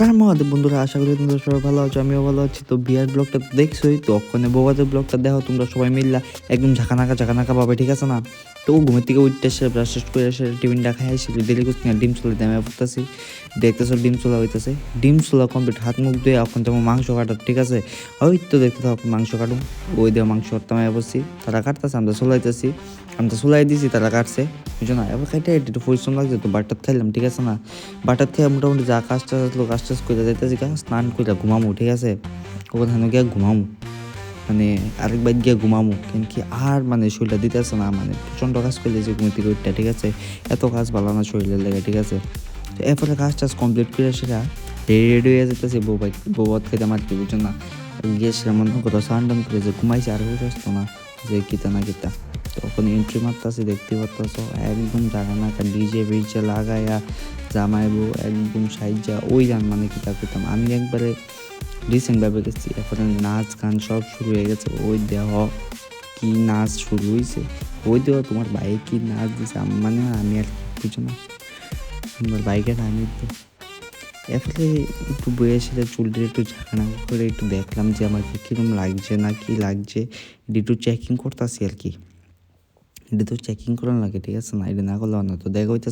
হ্যাঁ মহাদেব বন্ধুরা, আশা করি তোমরা সবাই ভালো আছো, আমিও ভালো আছি। তো বিয়ার ব্লগটা তো দেখছোই, তো ওখানে বৌবাদের ব্লগটা দেখো তোমরা সবাই মিললা একদম ঝাঁকানাকা পাবে, ঠিক আছে না? তো ও ঘুমের থেকে উঠতে এসে ব্রাশ টেস্ট করে এসে টিফিনটা খাই আসি, দেরি করছি না, ডিম চুলা দিয়ে পড়তেছি, দেখতেছো ডিম চুলা হইতেছে, ডিম চুলা কমপ্লিট, হাত মুখ ধুয়ে এখন যেমন মাংস কাটার, ঠিক আছে? ওই তো দেখতে থাকো মাংস কাটুম, ওই দিয়ে মাংস কাটতে বসছি, তারা কাটতেছে, আমরা চলাইতেছি, আমরা চলাই দিছি, তারা কাটছে, বুঝছো না? এবার খাইতে একটু পরিশ্রম লাগছে, তো বাটার খাইলাম, ঠিক আছে না? বাটার থেকে মোটামুটি যা কাজটা আসলো কাজ টাজ করে যাইতেছি, স্নান করে ঘুমামু, ঠিক আছে? ওখানে গিয়ে ঘুমামু, মানে আরেকবার গিয়ে ঘুমামু, কেন কি আর মানে শরীরটা দিতেছে না, মানে প্রচণ্ড কাজ করলে যে ঘুমে থেকে উঠটা, ঠিক আছে? এত কাজ ভালো না শরীরের লেগে, ঠিক আছে? তো এরপরে কাজ টাজ কমপ্লিট করে সেটা রেডি হয়ে যেতেছে বউ ভাত খেতে আমার কি, বুঝছো না? গিয়েছিলাম মনে করো স্নান টান করে যে ঘুমাইছে, আর বুঝে আসতো না যে কিতা না কিতা। তখন এন্ট্রি মারতেছে, দেখতে পারতেছ একদম জায়গা না ডিজে বিজে লাগাইয়া জামাইবো একদম সাইজা ওই গান, মানে কিতা করতাম আমি একবারে রিসেন্টভাবে গেছি, এখন নাচ গান সব শুরু হয়ে গেছে। ওই দেহ কি নাচ শুরু হয়েছে, ওই দেহ তোমার বাইক কি নাচ দিছে, মানে আমি আর বুঝো না, আমার বাইকের আমি তো এরপরে একটু বয়ে এসে চুলটা একটু ঝাঁকানা করে একটু দেখলাম যে আমার কীরকম লাগছে না কি লাগছে, এটা একটু চেকিং করতেছি আর কি। এটা তো চেকিং করার লাগে, ঠিক আছে না? এটা না করলে না, তো দেখা হইতেছে